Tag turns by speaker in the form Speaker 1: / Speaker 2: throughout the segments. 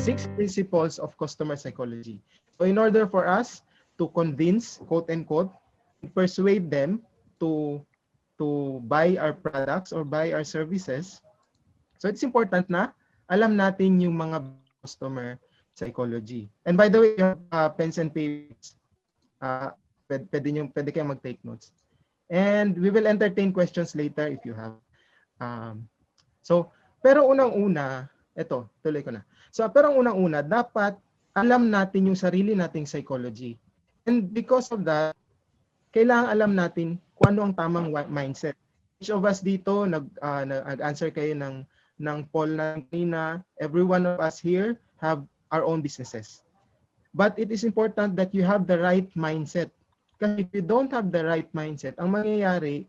Speaker 1: 6 principles of customer psychology. So in order for us to convince, quote unquote, persuade them to buy our products or buy our services, so it's important na alam natin yung mga customer psychology. And by the way, yung pens and papers, pwede kayong mag-take notes. And we will entertain questions later if you have. Pero unang-una, tuloy ko na. So, pero unang-una, dapat alam natin yung sarili nating psychology. And because of that, kailangan alam natin kung ano ang tamang mindset. Each of us dito, nag-answer kayo ng poll na kanina. Every one of us here have our own businesses. But it is important that you have the right mindset. Kasi if you don't have the right mindset, ang mangyayari,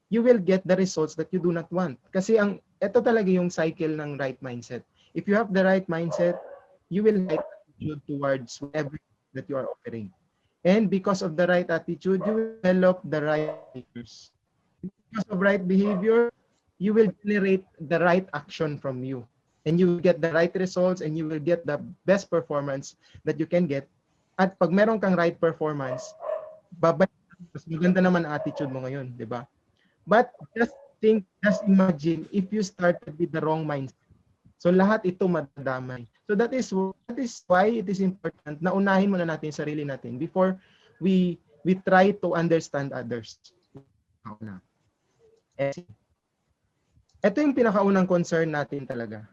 Speaker 1: you will get the results that you do not want. Kasi ito talaga yung cycle ng right mindset. If you have the right mindset, you will have attitude towards everything that you are offering. And because of the right attitude, you will develop the right behaviors. Because of right behavior, you will generate the right action from you. And you will get the right results and you will get the best performance that you can get. At pag meron kang right performance, mas maganda naman ang attitude mo ngayon, di ba? But just imagine if you started with the wrong mindset. So lahat ito madadamay. So that is why it is important na unahin muna natin yung sarili natin before we try to understand others. Ito yung pinakaunang concern natin talaga.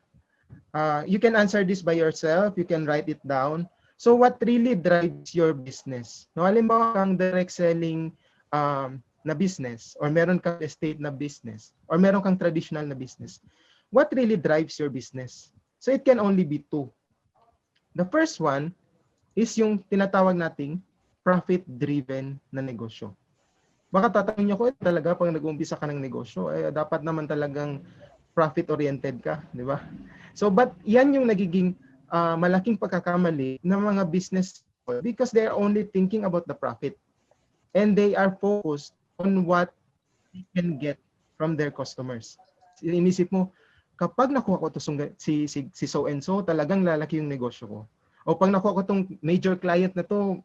Speaker 1: You can answer this by yourself, you can write it down. So what really drives your business? No, halimbawa kang direct selling na business, or meron kang estate na business, or meron kang traditional na business. What really drives your business? So it can only be two. The first one is yung tinatawag nating profit-driven na negosyo. Baka tatanungin niyo ko, talaga pag nag-uumpisa ka ng negosyo, dapat naman talagang profit-oriented ka, di ba? So but yan yung nagiging malaking pagkakamali ng mga business because they are only thinking about the profit and they are focused on what they can get from their customers. Inisip mo, kapag nakuha ko si so and so, talagang lalaki yung negosyo ko. O pag nakuha ko tong major client na to,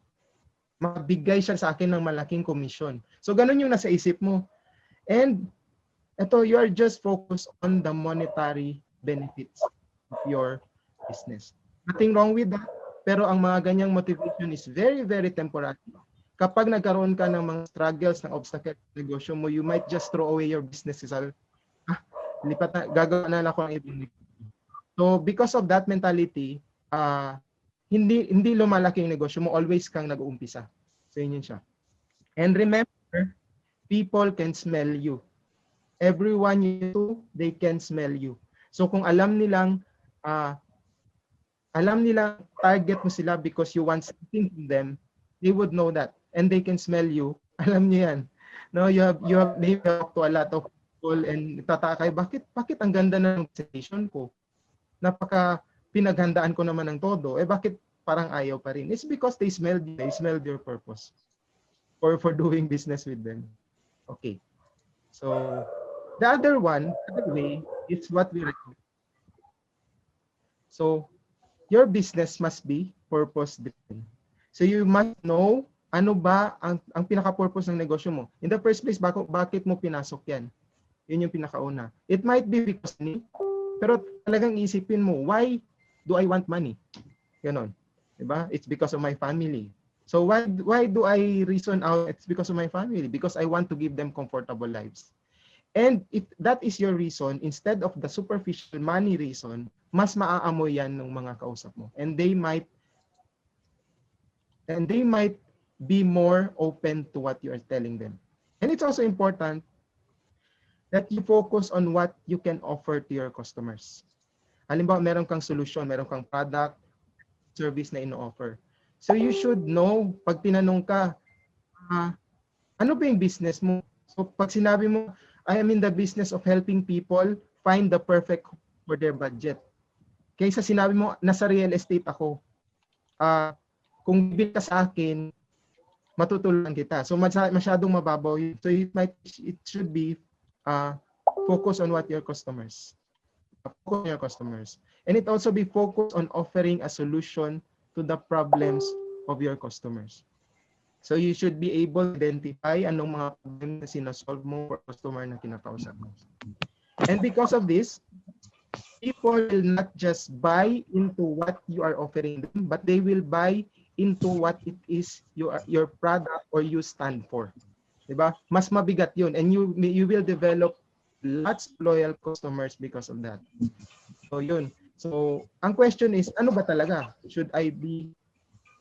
Speaker 1: mabigay siya sa akin ng malaking commission. So ganun yung nasa isip mo. And ito, you are just focused on the monetary benefits of your business. Nothing wrong with that, pero ang mga ganyang motivation is very, very temporary. Kapag nagkaroon ka ng mga struggles, ng obstacles sa negosyo mo, you might just throw away your business. Lipat na, gagawa na ako ng ibang negosyo. So because of that mentality, hindi lumalaki yung negosyo mo, always kang nag-uumpisa. So yun siya. And remember, people can smell you. Everyone you do, they can smell you. So kung alam nilang target mo sila because you want something from them, they would know that and they can smell you. Alam niyo yan. No, you have maybe talked to a lot of people and tataka kayo, bakit ang ganda ng presentation ko? Napaka pinaghandaan ko naman ng todo. Bakit parang ayaw pa rin? It's because they smelled your purpose for doing business with them. Okay. So the other way is what we recommend. So your business must be purpose-driven. So you must know ano ba ang pinaka-purpose ng negosyo mo. In the first place, bakit mo pinasok yan? Yun yung pinakauna. It might be because money, pero talagang isipin mo, why do I want money? Ganon. Diba? It's because of my family. So why do I reason out? It's because of my family. Because I want to give them comfortable lives. And if that is your reason, instead of the superficial money reason, mas maaamoy yan ng mga kausap mo. And they might be more open to what you are telling them. And it's also important that you focus on what you can offer to your customers. Halimbawa, meron kang solution, meron kang product, service na ino-offer. So you should know, pag tinanong ka, ano ba yung business mo? So pag sinabi mo, I am in the business of helping people find the perfect home for their budget. Kaysa sinabi mo, nasa real estate ako. Kung bibili ka sa akin, matutulungan kita. So masyadong mababaw yun. So it should be focus on what your customers focus on your customers. And it also be focused on offering a solution to the problems of your customers. So you should be able to identify anong mga problem na sinasolve mo for customer na kinakausap mo. And because of this, people will not just buy into what you are offering them, but they will buy into what it is your product or you stand for. Diba? Mas mabigat yun. And you will develop lots of loyal customers because of that. So yun. So ang question is, ano ba talaga? Should I be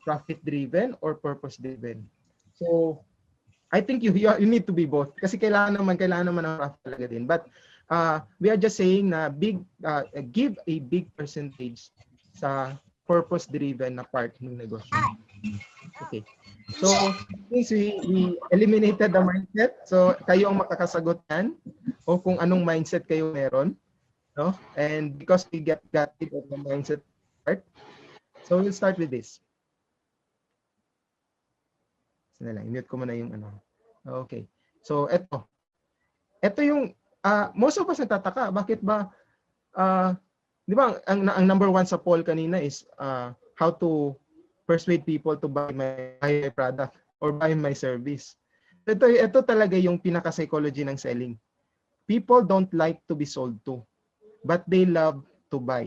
Speaker 1: profit-driven or purpose-driven? So I think you need to be both. Kasi kailangan naman ng profit talaga din. But we are just saying na give a big percentage sa purpose-driven na part ng negosyo. Okay. So, since we eliminated the mindset, so kayo ang makakasagot yan o kung anong mindset kayo meron, no? And because we got it of the mindset part, so we'll start with this. Mute ko muna yung ano. Okay. So, ito yung most of us nagtataka, bakit ba di ba ang number one sa poll kanina is how to persuade people to buy my product or buy my service. Ito talaga yung pinaka-psychology ng selling. People don't like to be sold to, but they love to buy.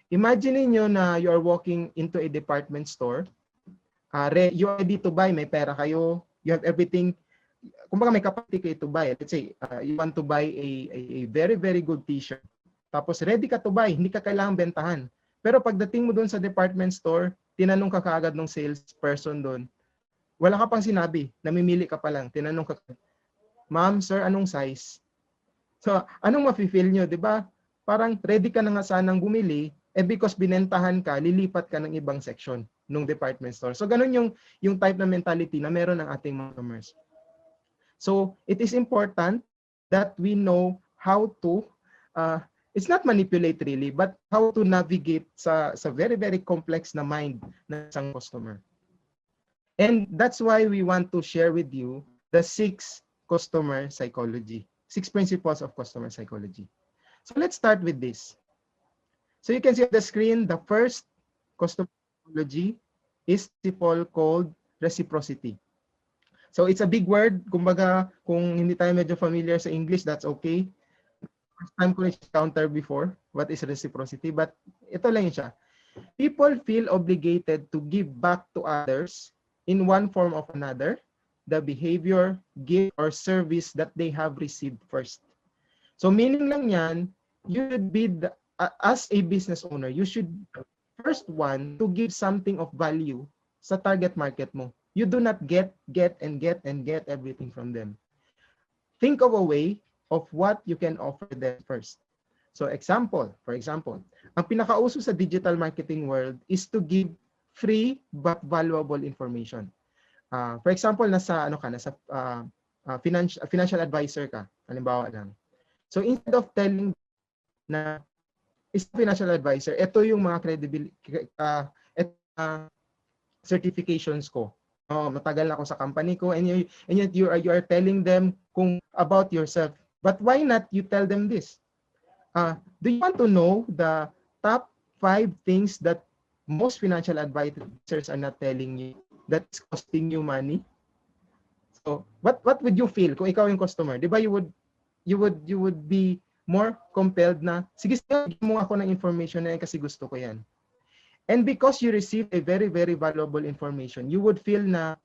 Speaker 1: Imagine niyo na you are walking into a department store, you are ready to buy, may pera kayo, you have everything, kumbaga may capacity kayo to buy. Let's say, you want to buy a very, very good t-shirt. Tapos ready ka to buy, hindi ka kailangang bentahan. Pero pagdating mo doon sa department store, tinanong ka kaagad ng salesperson doon, wala ka pang sinabi, namimili ka pa lang, tinanong ka, ma'am, sir, anong size? So, anong mafe-feel nyo, di ba? Parang ready ka na nga sanang bumili, because binentahan ka, lilipat ka ng ibang section ng department store. So, ganun yung type na mentality na meron ng ating mga customers. So, it is important that we know how to it's not manipulate really, but how to navigate sa very, very complex na mind ng isang customer. And that's why we want to share with you the 6 customer psychology, 6 principles of customer psychology. So let's start with this. So you can see on the screen, the first customer psychology is principle called reciprocity. So it's a big word. Kumbaga, kung hindi tayo medyo familiar sa English, that's okay. First time ko na-encounter before what is reciprocity, but ito lang siya. People feel obligated to give back to others in one form or another the behavior, gift, or service that they have received first. So meaning lang yan, you should be, as a business owner, you should first one to give something of value sa target market mo. You do not get everything from them. Think of a way of what you can offer them first. So for example, ang pinakauso sa digital marketing world is to give free but valuable information. For example, nasa financial advisor ka, halimbawa lang. So instead of telling na is financial advisor, ito yung mga certifications ko. Matagal na ako sa company ko, and yet you are telling them about yourself. But why not you tell them this? Do you want to know the top 5 things that most financial advisors are not telling you that's costing you money? So what would you feel kung ikaw yung customer? Di ba you would be more compelled na, sige, sige mo ako ng information na yan kasi gusto ko yan. And because you receive a very, very valuable information, you would feel na,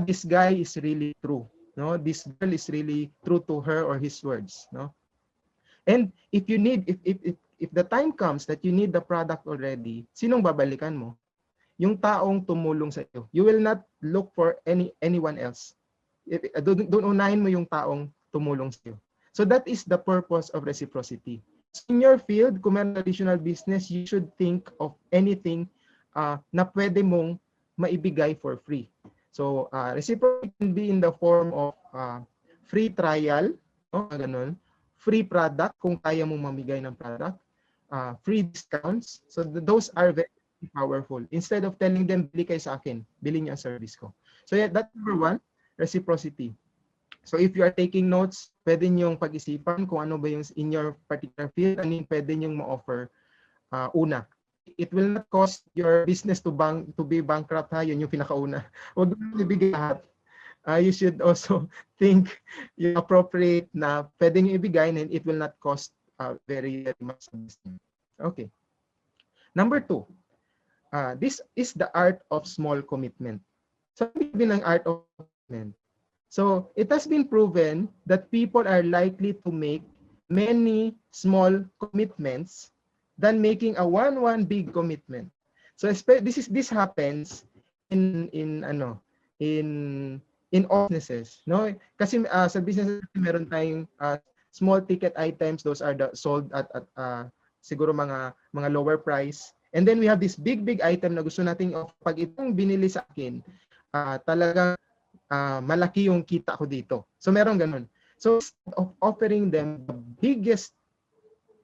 Speaker 1: this guy is really true. No, this girl is really true to her or his words. No, and if you need, if the time comes that you need the product already, sinong babalikan mo? Yung taong tumulong sa iyo. You will not look for anyone else. Doon unahin mo yung taong tumulong sa iyo. So that is the purpose of reciprocity. So in your field, kung may additional business, you should think of anything na pwede mong maibigay for free. So, reciprocity can be in the form of free trial, no? Ganun. Free product, kung kaya mong mamigay ng product. Free discounts. So, those are very powerful. Instead of telling them, bili kayo sa akin, bili niyo ang service ko. So, yeah, that's number 1, reciprocity. So if you are taking notes, pwede niyong pag-isipan kung ano ba yung in your particular field, ano yung pwede niyong ma-offer. Una, it will not cost your business to be bankrupt, ha? Yun yung pinakauna. Huwag mo ibigay lahat. You should also think yung appropriate na pwede nyo ibigay and it will not cost very, very much. Okay. Number 2, this is the art of small commitment. So, ano yung ng art of commitment? So, it has been proven that people are likely to make many small commitments than making a one big commitment. So, this happens in businesses, no? Kasi sa business meron tayong small ticket items, those are sold at siguro mga lower price. And then we have this big item na gusto nating pag itong binili sa akin, talagang malaki yung kita ko dito. So meron ganun. So of offering them the biggest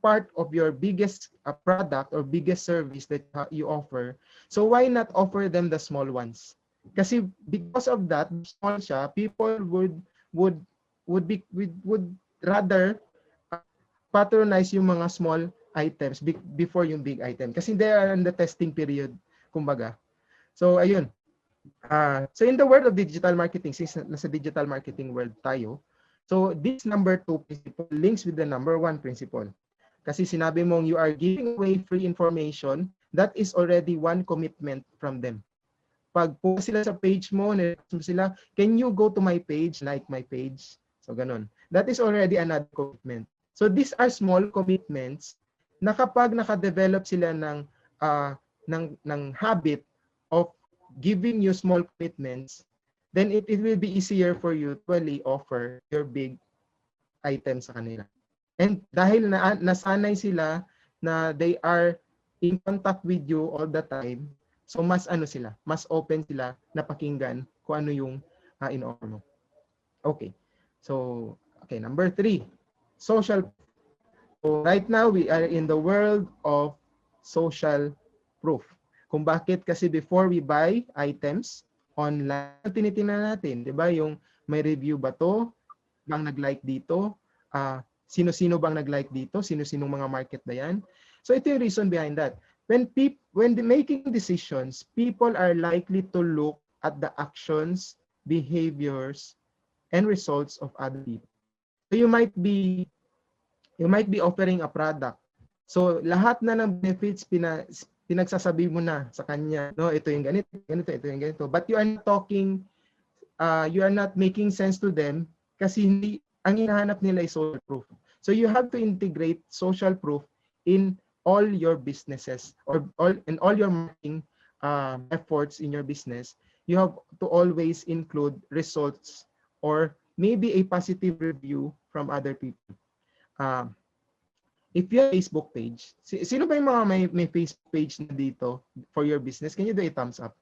Speaker 1: part of your biggest product or biggest service that you offer, so why not offer them the small ones? Kasi because of that, small siya, people would rather patronize yung mga small items before yung big item. Kasi they are in the testing period, kumbaga. So ayun. So in the world of digital marketing, since nasa digital marketing world tayo, so this number 2 principle links with the number 1 principle. Kasi sinabi mong you are giving away free information, that is already one commitment from them. Pag po sila sa page mo, sila, can you go to my page, like my page? So ganun. That is already another commitment. So these are small commitments na kapag nakadevelop sila ng habit of giving you small commitments, then it will be easier for you to really offer your big items sa kanila. And dahil nasanay sila na they are in contact with you all the time, so mas open sila na pakinggan kung ano yung in-offer mo. Okay. So, number 3, social. So right now we are in the world of social proof. Kung bakit kasi before we buy items online, tinitingnan natin, 'di ba? Yung may review ba 'to? Bang nag-like dito? Sino-sino bang nag-like dito? Sino-sinong mga market ba 'yan? So ito yung reason behind that. When making decisions, people are likely to look at the actions, behaviors, and results of other people. So you might be offering a product. So lahat na ng benefits pinagsasabi mo na sa kanya, no, ito yung ganito, ito yung ganito. But you are not talking, you are not making sense to them kasi ang hinahanap nila ay social proof. So you have to integrate social proof in all your businesses or in all your marketing efforts in your business. You have to always include results or maybe a positive review from other people. If you have a Facebook page, sino ba yung mga may Facebook page na dito for your business? Can you do a thumbs up?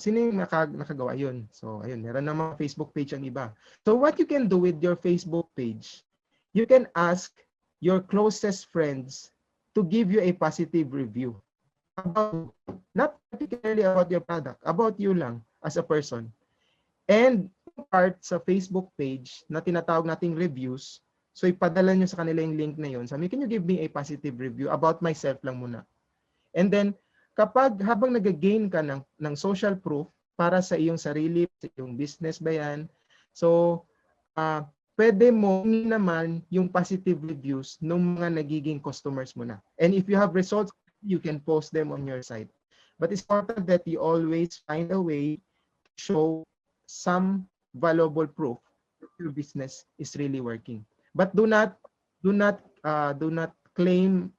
Speaker 1: Sino yung nakagawa yun? So, ayun, meron na mga Facebook page ang iba. So, what you can do with your Facebook page, you can ask your closest friends to give you a positive review. Not particularly about your product, about you lang as a person. And part sa Facebook page na tinatawag nating reviews, so ipadala nyo sa kanila yung link na yun. Sabi, can you give me a positive review about myself lang muna? And then, habang nag-gain ka ng social proof para sa iyong sarili, sa iyong business ba yan, so, pwede mo naman yung positive reviews ng mga nagiging customers mo na. And if you have results, you can post them on your site. But it's important that you always find a way to show some valuable proof that your business is really working. But do not claim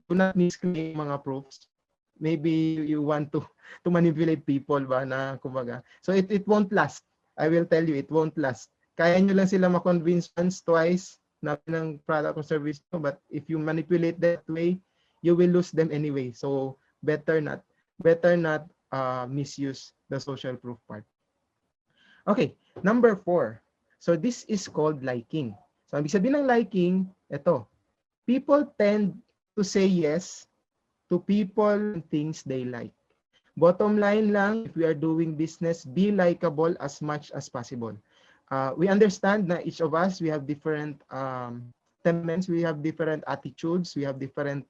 Speaker 1: do not misclaim mga proofs. Maybe you want to manipulate people ba na kumbaga. So it won't last. I will tell you, it won't last. Kaya nyo lang sila ma-convince once, twice na ng product or service mo, but if you manipulate that way, you will lose them anyway. So better not misuse the social proof part. Okay, number 4. So this is called liking. So ibig sabihin ng liking, ito. People tend to say yes to people and things they like. Bottom line lang, if we are doing business, be likable as much as possible. We understand that each of us, we have different temperaments, we have different attitudes, we have different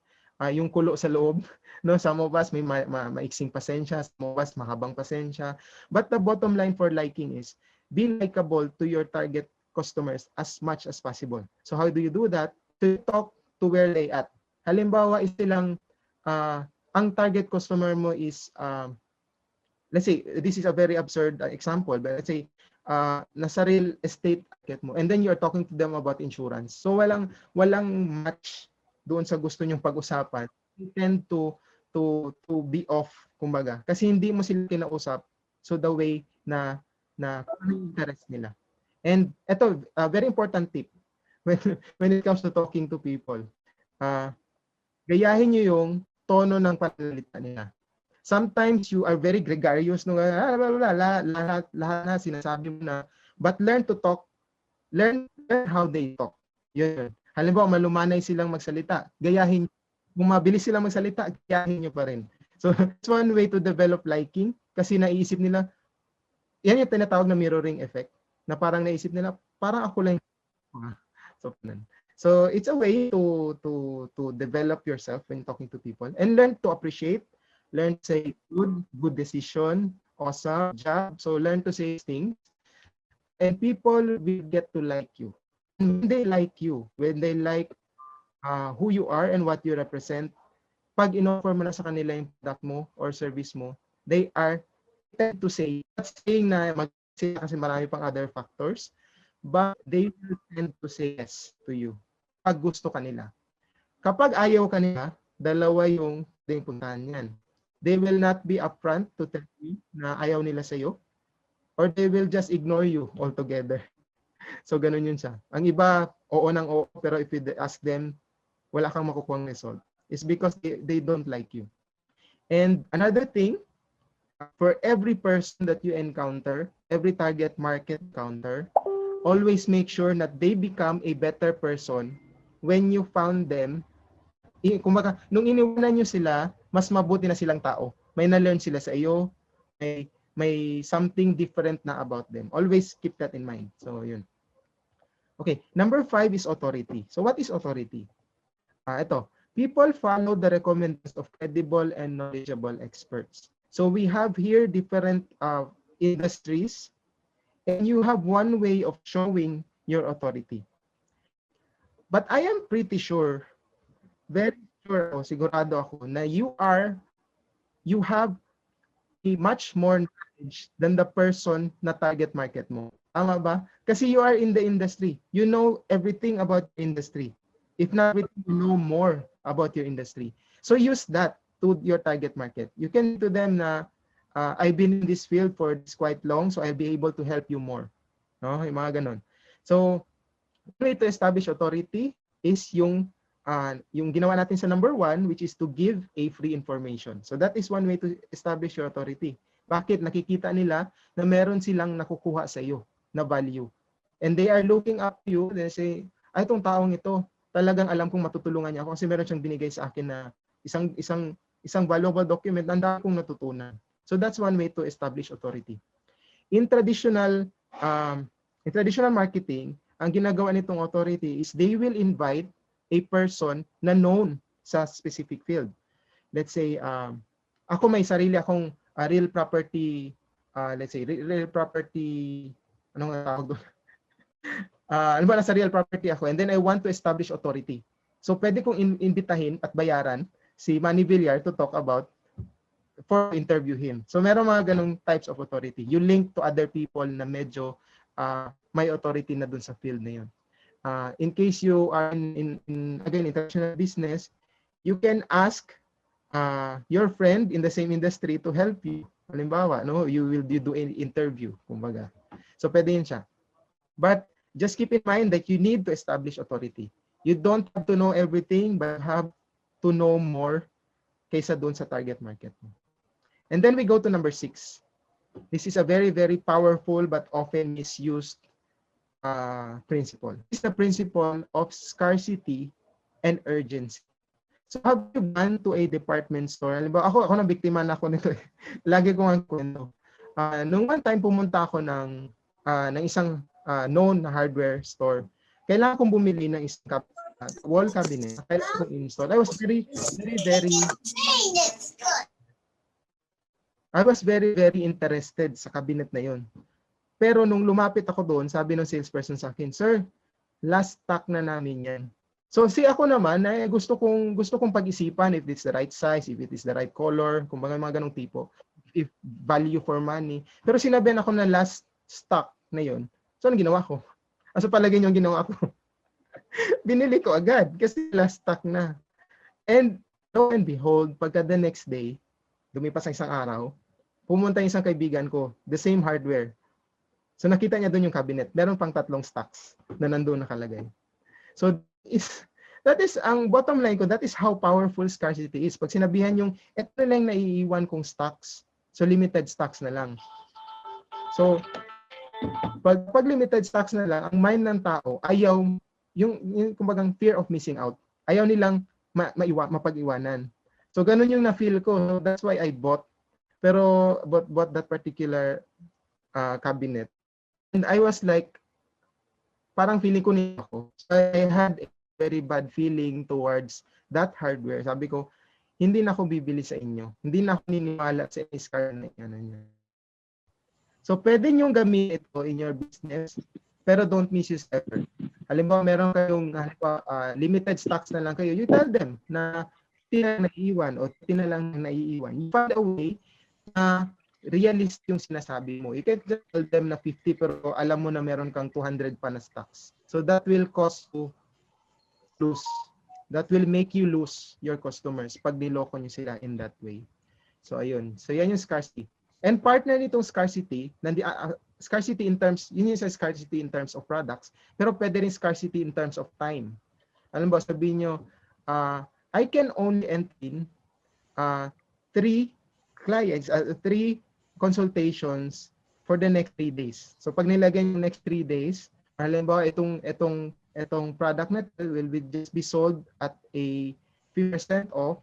Speaker 1: yung kulo sa loob. No, some of us may maiksing pasensya, some of us mahabang pasensya. But the bottom line for liking is be likable to your target customers as much as possible. So how do you do that? To talk to where they at. Halimbawa, silang ang target customer mo is let's say this is a very absurd example, but let's say nasa real estate market mo and then you're talking to them about insurance. So walang match doon sa gusto nyong pag-usapan. You tend to be off kumbaga kasi hindi mo sila kinausap so the way na ano interest nila. And ito very important tip when it comes to talking to people. Gayahin niyo yung tono ng pananalita nila. Sometimes you are very gregarious no lahat na sinasabi mo na, but learn to talk, learn how they talk. Yun. Halimbawa malumanay silang magsalita, gayahin. Kung mabilis silang magsalita, gayahin niyo pa rin. So it's one way to develop liking kasi naisip nila, yan yung tinatawag na mirroring effect, na parang naisip nila, parang ako lang. So it's a way to develop yourself when talking to people and learn to appreciate, learn to say good decision, awesome job. So learn to say things and people will get to like you. When they like you, when they like who you are and what you represent, pag in-offer mo na sa kanila yung product mo or service mo, they are tend to say, not saying na mag-say kasi marami pang other factors, but they will tend to say yes to you pag gusto kanila. Kapag ayaw kanila, dalawa yung puntahan yan. They will not be upfront to tell you na ayaw nila sa'yo, or they will just ignore you altogether. So, ganun yun siya. Ang iba, oo ng oo, pero if you ask them, wala kang makukuhang result. It's because they don't like you. And another thing, for every person that you encounter, every target market encounter, always make sure that they become a better person when you found them. Kumbaga, nung iniwanan nyo sila, mas mabuti na silang tao. May na-learn sila sa iyo, may something different na about them. Always keep that in mind. So, yun. Okay, number 5 is authority. So, what is authority? Ito, people follow the recommendations of credible and knowledgeable experts. So, we have here different industries, and you have one way of showing your authority. But I am pretty sure, very sure, sigurado ako, na you have a much more knowledge than the person na target market mo. Tama ba? Kasi you are in the industry. You know everything about the industry. If not, you know more about your industry. So use that to your target market. You can to them na, I've been in this field for quite long, so I'll be able to help you more. No? Yung mga ganun. So, the way to establish authority is yung ginawa natin sa number 1, which is to give a free information. So that is one way to establish your authority. Bakit? Nakikita nila na meron silang nakukuha sa iyo na value. And they are looking up to you, they say, ay, itong taong ito, talagang alam kong matutulungan niya ako kasi meron siyang binigay sa akin na isang valuable document, ang dami kong natutunan. So that's one way to establish authority. In traditional marketing, ang ginagawa nitong authority is they will invite a person na known sa specific field. Let's say, ako may sarili akong real property, let's say, real property, anong tawag doon? Ano ba, nasa real property ako, and then I want to establish authority. So, pwede kong imbitahin at bayaran si Manny Villar to talk about for interview him. So, meron mga ganong types of authority. You link to other people na medyo may authority na dun sa field na yun. In case you are in international business, you can ask your friend in the same industry to help you. Halimbawa, no, you do an interview, kumbaga. So, pwede yun siya. But just keep in mind that you need to establish authority. You don't have to know everything, but have to know more kaysa dun sa target market mo. And then we go to number 6. This is a very, very powerful but often misused principle. It's the principle of scarcity and urgency. So have you gone to a department store? Halimbawa, ako na biktima na ako nito eh. Lagi ko ang kwento. Nung one time pumunta ako ng isang known na hardware store. Kailangan kong bumili ng isang wall cabinet. Kailangan kong install. I was very, very interested sa cabinet na yun. Pero nung lumapit ako doon, sabi ng salesperson sa akin, "Sir, last stock na namin yan." So ako naman, gusto kong pag-isipan if it's the right size, if it is the right color, kung mga ganong tipo, if value for money. Pero sinabihan ako na last stock na yun. So ano ginawa ko? So palagi yung ginawa ko. Binili ko agad kasi last stock na. And lo and behold, pagka the next day, dumipas ang isang araw, pumunta yung isang kaibigan ko, the same hardware. So nakita niya doon yung cabinet. Meron pang 3 stocks na nandoon nakalagay. So that is ang bottom line ko, that is how powerful scarcity is. Pag sinabihan yung ito na lang naiiwan kong stocks, so limited stocks na lang. So pag limited stocks na lang, ang mind ng tao ayaw yung kumbagang fear of missing out. Ayaw nilang mapag-iwanan. So ganun yung na-feel ko. So, that's why I bought that particular cabinet. And I was like, parang feeling ko niya ako. So I had a very bad feeling towards that hardware. Sabi ko, hindi na ako bibili sa inyo. Hindi na ako niniwala sa scar na yan. So pwede nyo gamitin ito in your business, pero don't misuse effort. Halimbawa, meron kayong limited stocks na lang kayo, you tell them na tina naiiwan o tina lang naiiwan. You find a way na realist yung sinasabi mo. You can't just tell them na 50 pero alam mo na meron kang 200 pa na stocks. So that will cause you lose. That will make you lose your customers pag niloko nyo sila in that way. So ayun. So yan yung scarcity. And partner nitong scarcity, scarcity in terms, yun yung sa scarcity in terms of products, pero pwede rin scarcity in terms of time. Alam ba, sabihin nyo, I can only entertain 3 clients, 3 consultations for the next 3 days. So pag nilagay yung next 3 days, halimbawa itong product na will just be sold at a 50% off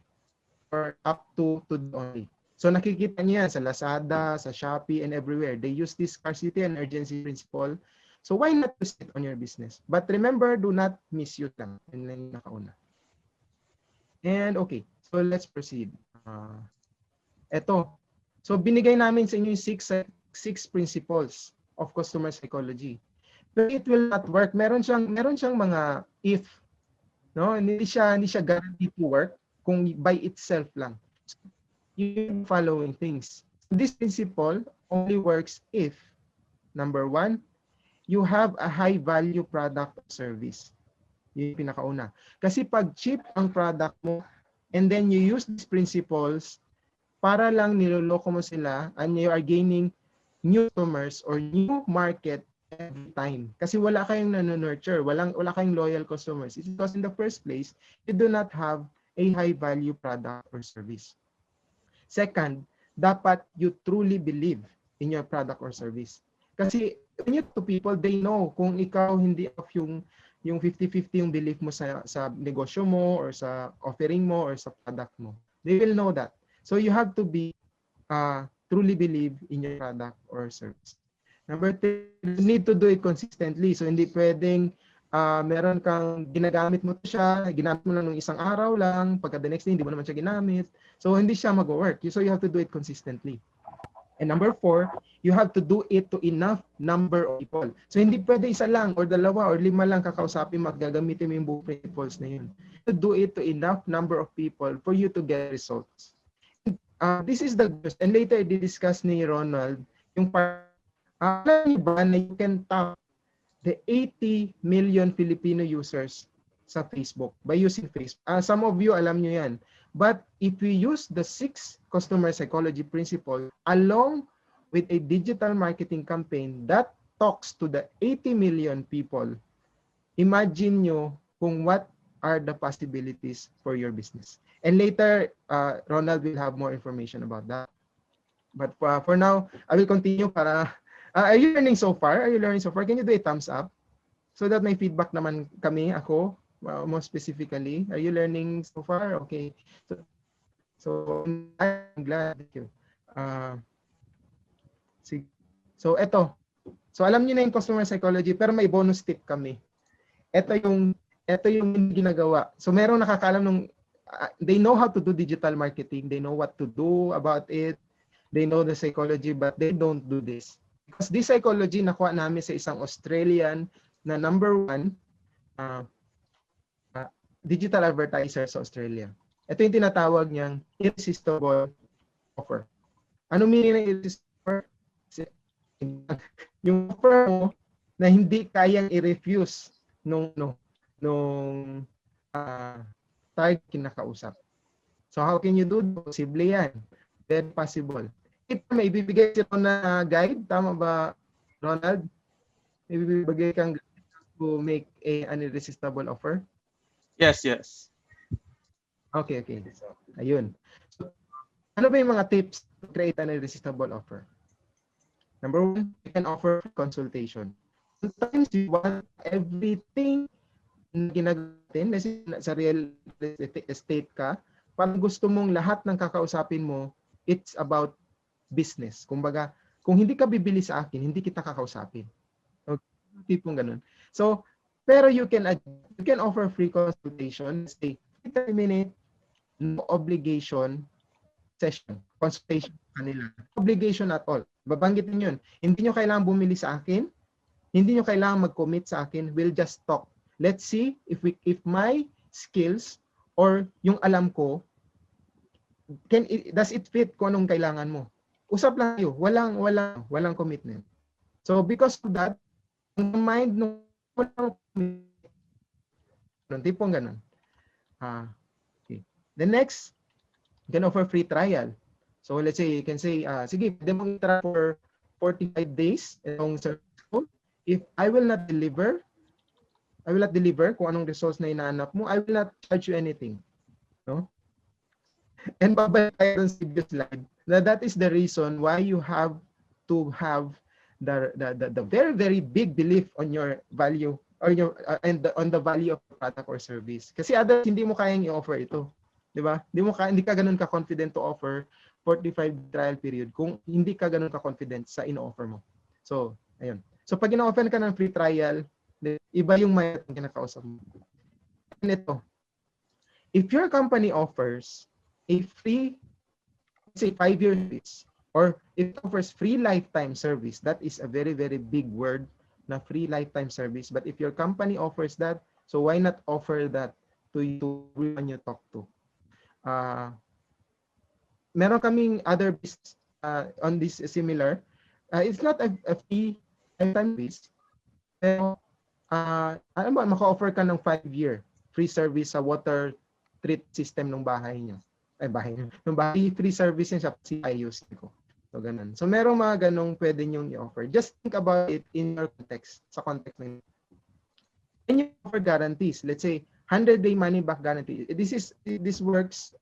Speaker 1: or up to only. So nakikita niyo yan sa Lazada, sa Shopee, and everywhere. They use this scarcity and urgency principle. So why not use it on your business? But remember, do not misuse lang. Yun lang yung nakauna. And okay, so let's proceed. Eto. So binigay namin sa inyo yung 6 principles of customer psychology. But it will not work. Meron siyang mga if, no? Hindi siya guaranteed to work kung by itself lang. You following things. This principle only works if, number 1, you have a high value product or service. Yun yung pinakauna. Kasi pag cheap ang product mo and then you use these principles para lang niloloko mo sila and you are gaining new customers or new market every time. Kasi wala kayong nano-nurture, wala kayong loyal customers. It's because in the first place, you do not have a high value product or service. Second, dapat you truly believe in your product or service. Kasi when you to people, they know kung ikaw hindi off yung 50-50 yung belief mo sa negosyo mo or sa offering mo or sa product mo. They will know that. So you have to be truly believe in your product or service. Number 3, you need to do it consistently. So hindi pwedeng meron kang ginagamit mo siya, ginamit mo lang ng isang araw lang, pagka the next day hindi mo naman siya ginamit. So hindi siya mag-work. So you have to do it consistently. And number 4, you have to do it to enough number of people. So hindi pwede isa lang or 2 or 5 lang kakausapin mo at gagamitin mo yung buong principles na yun. To do it to enough number of people for you to get results. This is the best. And later i-discuss ni Ronald yung alam niyo ba na you can tap the 80 million Filipino users sa Facebook by using Facebook. Some of you alam nyo yan. But if we use the 6 customer psychology principle along with a digital marketing campaign that talks to the 80 million people, imagine nyo kung what are the possibilities for your business. And later, Ronald will have more information about that. But for now, I will continue para... are you learning so far? Are you learning so far? Can you do a thumbs up? So that may feedback naman kami, ako. More specifically, are you learning so far? Okay. So I'm glad. Thank you. Sige. So eto. So alam niyo na yung customer psychology, pero may bonus tip kami. Ito yung ginagawa. So merong nakakaalam nung they know how to do digital marketing, they know what to do about it, they know the psychology, but they don't do this. Because this psychology nakuha namin sa isang Australian na #1 digital advertiser sa Australia. Ito yung tinatawag niyang irresistible offer. Ano meaning ng irresistible offer? Yung offer mo na hindi kayang i-refuse nung target kinakausap. So how can you do that? Posible yan. Very possible. May ibibigay sila na guide. Tama ba, Ronald? May ibibigay kang guide to make an irresistible offer?
Speaker 2: Yes.
Speaker 1: Okay. So, ayun. So, ano ba yung mga tips to create an irresistible offer? Number 1, you can offer consultation. Sometimes you want everything na ginagawa natin, sa real estate ka, pag gusto mong lahat ng kakausapin mo, it's about business. Kumbaga, kung hindi ka bibili sa akin, hindi kita kakausapin. Okay, tipong ganun. So, pero you can offer free consultation, say 30-minute, no obligation session, consultation kanila. Obligation at all. Babanggitin yun. Hindi nyo kailangan bumili sa akin, hindi nyo kailangan mag-commit sa akin, we'll just talk. Let's see if my skills or yung alam ko does it fit kung anong kailangan mo. Usap lang kayo, walang commitment. So because of that, ang mind nung walang commitment, tipong ganun. Okay. The next, you can offer free trial. So let's say you can say, sige, pwede mong try for 45 days itong service ko. If I will not deliver kung anong results na inaanap mo, I will not charge you anything. No? And babalik tayo sa previous slide, that is the reason why you have to have the very, very big belief on your value or on the value of the product or service. Kasi others, hindi mo kayang i-offer ito. Di ba? Hindi ka ganun ka-confident to offer 45 trial period kung hindi ka ganun ka-confident sa ino-offer mo. So, ayun. So, pag ino-offer ka ng free trial, iba yung may kinakausap mo. And ito, if your company offers a free, say 5-year service, or it offers free lifetime service, that is a very, very big word na free lifetime service. But if your company offers that, so why not offer that to everyone you talk to? Meron kaming other business on this similar. It's not a free lifetime service. Pero, alam mo, maka-offer ka ng 5-year free service sa water treat system ng bahay nyo. Ng bahay, free service yun sa ayusin ko. So, ganun. So, merong mga ganong pwede nyong i-offer. Just think about it in your context, sa context na yun. And you offer guarantees. Let's say, 100-day money-back guarantee. This works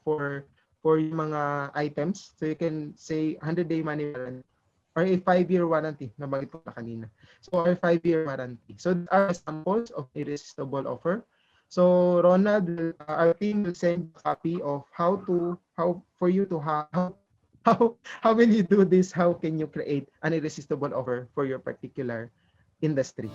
Speaker 1: for yung mga items. So, you can say 100-day money guarantee or a 5-year warranty. Nabagit ko na kanina. So, or 5-year warranty. So, there are samples of irresistible offer. So Ronald, our team will send a copy of how will you do this? How can you create an irresistible offer for your particular industry?